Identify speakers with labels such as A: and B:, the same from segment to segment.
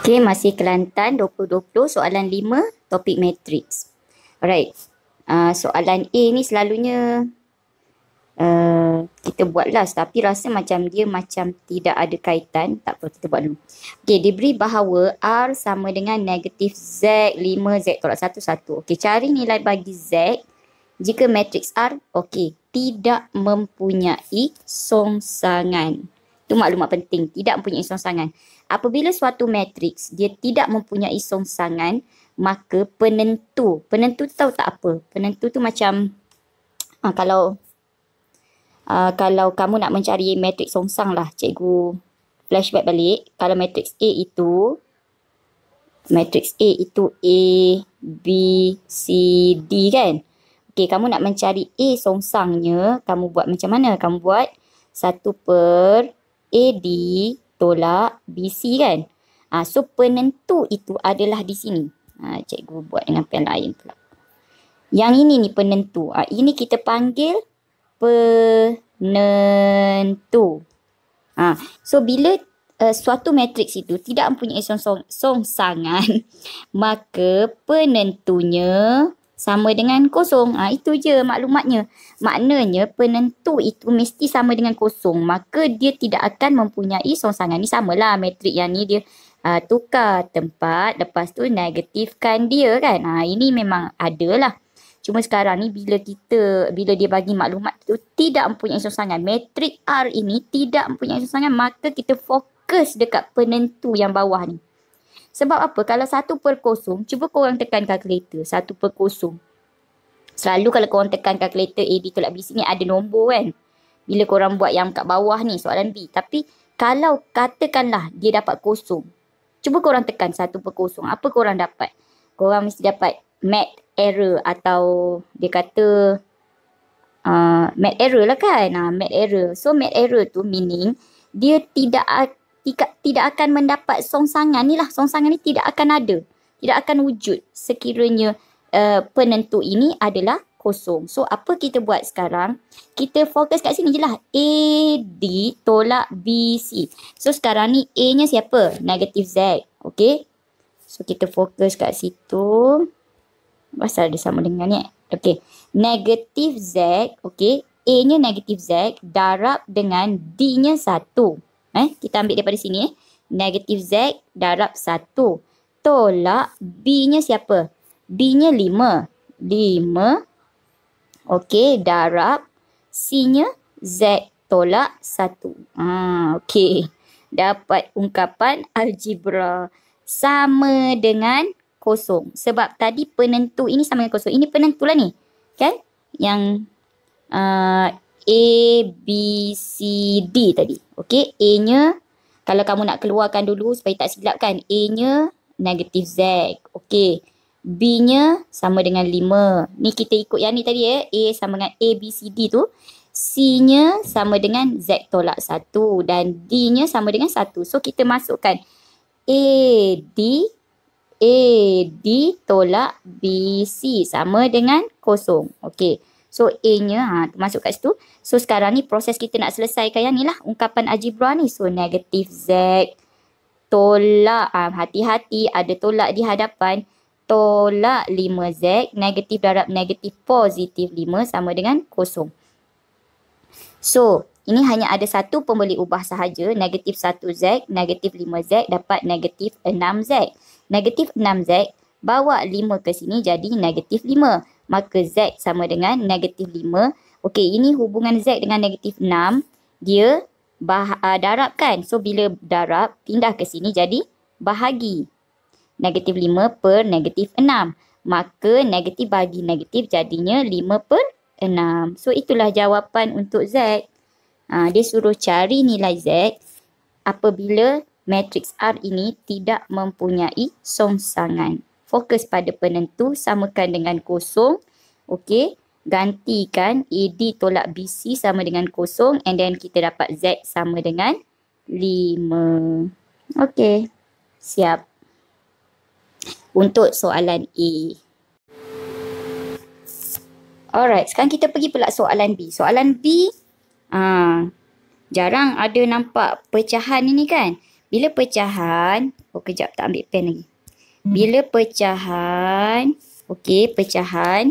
A: Okey, masih Kelantan 2020, soalan 5, topik matriks. Alright, soalan A ni selalunya kita buatlah, tapi rasa macam dia macam tidak ada kaitan. Tak apa, kita buat dulu. Okey, diberi bahawa R sama dengan negatif Z 5, Z tolak 1, 1. Okey, cari nilai bagi Z jika matriks R, okey, tidak mempunyai songsangan. Itu maklumat penting, tidak mempunyai songsangan. Apabila suatu matriks dia tidak mempunyai songsangan, maka penentu tu tahu tak apa? Penentu tu macam kalau kamu nak mencari matriks songsang lah, cikgu flashback balik. Kalau matriks A itu A, B, C, D kan? Okey, kamu nak mencari A songsangnya, kamu buat macam mana? Kamu buat 1/AD tolak BC kan? So penentu itu adalah di sini. Cikgu buat dengan pen lain pula. Yang ini ni penentu. Ini kita panggil penentu. So bila suatu matriks itu tidak mempunyai songsangan, maka penentunya sama dengan kosong. Itu je maklumatnya. Maknanya penentu itu mesti sama dengan kosong. Maka dia tidak akan mempunyai songsangan. Ni samalah matrik yang ni dia tukar tempat. Lepas tu negatifkan dia kan. Ini memang ada lah. Cuma sekarang ni bila dia bagi maklumat tu tidak mempunyai songsangan. Matrik R ini tidak mempunyai songsangan. Maka kita fokus dekat penentu yang bawah ni. Sebab apa? Kalau 1/0, cuba korang tekan kalkulator. 1/0. Selalu kalau korang tekan kalkulator AD tolak BC ni ada nombor kan. Bila korang buat yang kat bawah ni, soalan B. Tapi kalau katakanlah dia dapat kosong. Cuba korang tekan 1/0. Apa korang dapat? Korang mesti dapat math error atau dia kata math error lah kan. Math error. So math error tu meaning dia tidak akan mendapat songsangan ni lah. Songsangan ni tidak akan ada. Tidak akan wujud sekiranya penentu ini adalah kosong. So apa kita buat sekarang? Kita fokus kat sini je lah. AD tolak BC. So sekarang ni A-nya siapa? Negatif Z. Okay. So kita fokus kat situ. Pasal dia sama dengan ni. Okay. Negatif Z. Okay. A-nya negatif Z darab dengan D-nya 1. Kita ambil daripada sini. Negatif Z darab 1. Tolak B-nya siapa? B-nya 5. 5. Okey, darab C-nya Z tolak 1. Okey. Dapat ungkapan algebra sama dengan kosong. Sebab tadi penentu ini sama dengan kosong. Ini penentu lah ni. Kan? Yang A, B, C, D tadi. Okey, A-nya kalau kamu nak keluarkan dulu supaya tak silap kan. A-nya negatif Z. Okey. B-nya sama dengan 5. Ni kita ikut yang ni tadi A sama dengan A, B, C, D tu. C-nya sama dengan Z tolak 1. Dan D-nya sama dengan 1. So kita masukkan AD tolak BC sama dengan kosong. Okey. So A-nya masuk kat situ. So sekarang ni proses kita nak selesaikan yang ni lah. Ungkapan algebra ni. So negatif Z tolak. Hati-hati ada tolak di hadapan. Tolak 5Z. Negatif darab negatif positif 5 sama dengan kosong. So ini hanya ada satu pembeli ubah sahaja. Negatif 1Z. Negatif 5Z dapat negatif 6Z. Negatif 6Z. Bawa 5 ke sini jadi negatif 5. Maka Z sama dengan negatif 5. Okey, ini hubungan Z dengan negatif 6. Dia darab kan. So, bila darab, pindah ke sini jadi bahagi. Negatif 5 per negatif 6. Maka negatif bagi negatif jadinya 5/6. So, itulah jawapan untuk Z. Dia suruh cari nilai Z apabila matriks R ini tidak mempunyai songsangan. Fokus pada penentu, samakan dengan kosong. Okey, gantikan AD tolak BC sama dengan kosong. And then kita dapat Z sama dengan 5. Okey, siap. Untuk soalan A. Alright, sekarang kita pergi pula soalan B. Soalan B, jarang ada nampak pecahan ini kan. Bila pecahan, kejap tak ambil pen lagi. Bila pecahan, pecahan,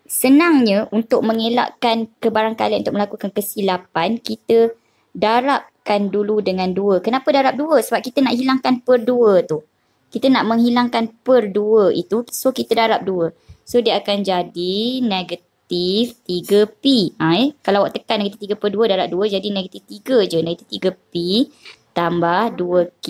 A: senangnya untuk mengelakkan kebarangkalian untuk melakukan kesilapan, kita darabkan dulu dengan 2. Kenapa darab 2? Sebab kita nak hilangkan per 2 tu. Kita nak menghilangkan per 2 itu, so kita darab 2. So dia akan jadi negatif 3P. Kalau awak tekan negatif 3 per 2 darab 2, jadi negatif 3 je. Negatif 3P tambah 2Q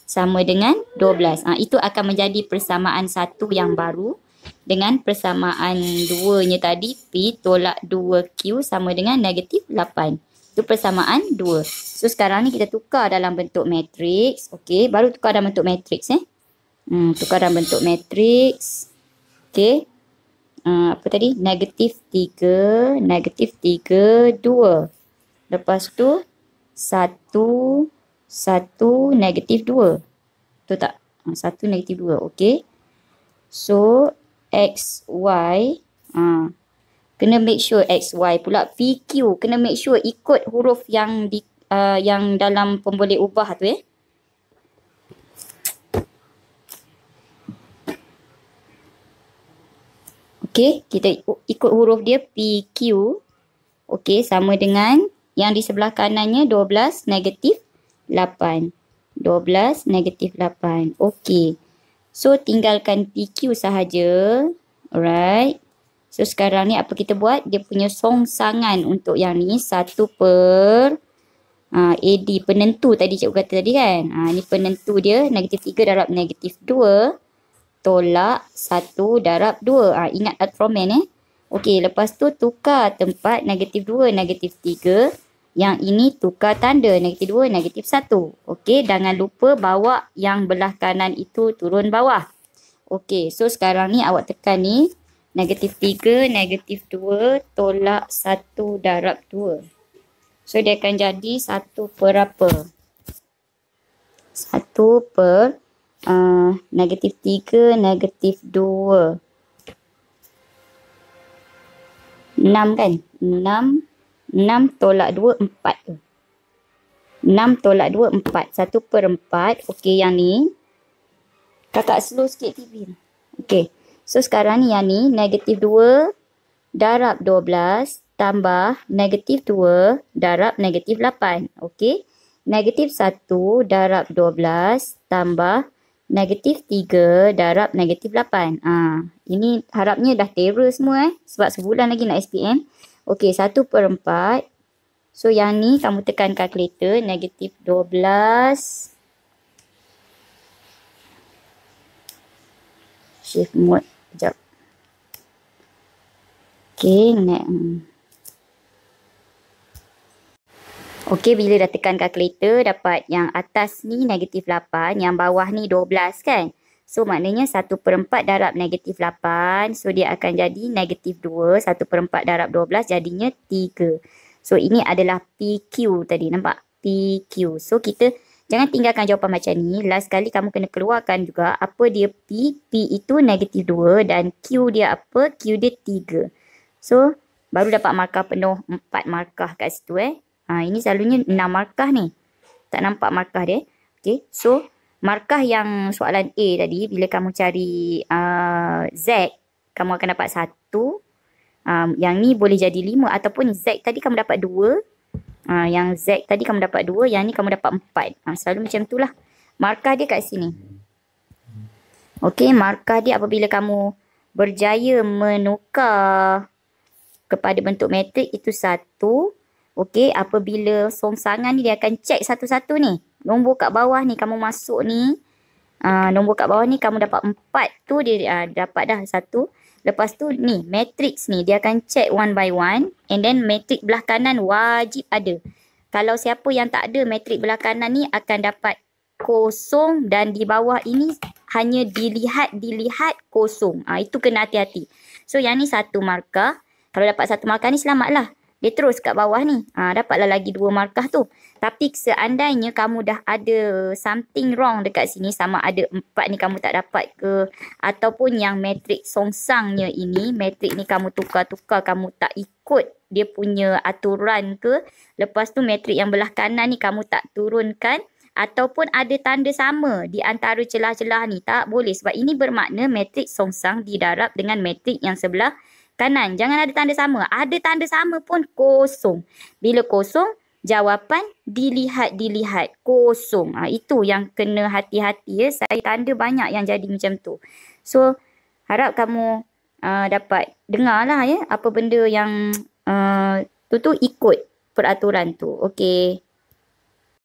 A: sama dengan 12. Itu akan menjadi persamaan 1 yang baru. Dengan persamaan 2-nya tadi, P tolak 2Q sama dengan negatif 8. Itu persamaan 2. So sekarang ni kita tukar dalam bentuk matriks. Okey, baru tukar dalam bentuk matriks. Tukar dalam bentuk matriks. Okey. Apa tadi? Negatif 3, negatif 3, 2. Lepas tu 1, 1, negatif 2. Betul tak? 1, negatif 2. Okey. So, X, Y. Kena make sure X, Y pula. PQ. Kena make sure ikut huruf yang yang dalam pemboleh ubah tu Okey, kita ikut huruf dia PQ. Okey, sama dengan yang di sebelah kanannya 12 negatif 8. 12 negatif 8. Okey. So, tinggalkan PQ sahaja. Alright. So, sekarang ni apa kita buat? Dia punya songsangan untuk yang ni 1 per AD. Penentu tadi cikgu kata tadi kan. Ni penentu dia. Negatif 3 darab negatif 2. Tolak 1 darab 2. Ingat Acroman Okey, lepas tu tukar tempat negatif 2, negatif 3. Yang ini tukar tanda negatif 2, negatif 1. Okey, jangan lupa bawa yang belah kanan itu turun bawah. Okey, so sekarang ni awak tekan ni. Negatif 3, negatif 2, tolak 1 darab 2. So dia akan jadi 1 per apa? 1 per negatif 3, negatif 2. 6 kan? 6 tolak 2, 4. 6 tolak 2, 4. 1 per 4. Okey, yang ni. Kakak slow sikit TV. Okey. So, sekarang ni yang ni. Negatif 2 darab 12 tambah negatif 2 darab negatif 8. Okey. Negatif 1 darab 12 tambah negatif 3 darab negatif 8. Ini harapnya dah terror semua sebab sebulan lagi nak SPM. Okey, 1 per 4. So, yang ni kamu tekan kalkulator. Negatif 12. Shift mode. Sekejap. Okey, Okey, bila dah tekan kalkulator, dapat yang atas ni negatif 8, yang bawah ni 12 kan? So, maknanya 1 per 4 darab negatif 8. So, dia akan jadi negatif 2. 1 per 4 darab 12 jadinya 3. So, ini adalah PQ tadi. Nampak? PQ. So, kita jangan tinggalkan jawapan macam ni. Last kali kamu kena keluarkan juga apa dia P. P itu negatif 2 dan Q dia apa? Q dia 3. So, baru dapat markah penuh 4 markah kat situ ini selalunya 6 markah ni. Tak nampak markah dia. Okay. So, markah yang soalan A tadi, bila kamu cari Z, kamu akan dapat 1. Yang ni boleh jadi 5. Ataupun Z tadi kamu dapat 2. Yang Z tadi kamu dapat 2. Yang ni kamu dapat 4. Selalu macam tu lah. Markah dia kat sini. Okay, markah dia apabila kamu berjaya menukar kepada bentuk matrik itu 1. Okey, apabila songsangan ni dia akan cek satu-satu ni. Nombor kat bawah ni kamu masuk ni. Nombor kat bawah ni kamu dapat 4 tu dia dapat dah 1. Lepas tu ni matrix ni dia akan cek one by one. And then matrix belah kanan wajib ada. Kalau siapa yang tak ada matrix belah kanan ni akan dapat kosong. Dan di bawah ini hanya dilihat kosong. Itu kena hati-hati. So yang ni 1 markah. Kalau dapat 1 markah ni selamatlah. dia terus kat bawah ni. Dapatlah lagi 2 markah tu. Tapi seandainya kamu dah ada something wrong dekat sini, sama ada 4 ni kamu tak dapat ke, ataupun yang matrik songsangnya ini, matrik ni kamu tukar-tukar, kamu tak ikut dia punya aturan ke, lepas tu matrik yang belah kanan ni kamu tak turunkan, ataupun ada tanda sama di antara celah-celah ni, tak boleh. Sebab ini bermakna matrik songsang didarab dengan matrik yang sebelah kanan. Jangan ada tanda sama. Ada tanda sama pun kosong. Bila kosong, jawapan dilihat. Kosong. Itu yang kena hati-hati ya. Saya tanda banyak yang jadi macam tu. So, harap kamu dapat dengar lah ya. Apa benda yang tu ikut peraturan tu. Okey.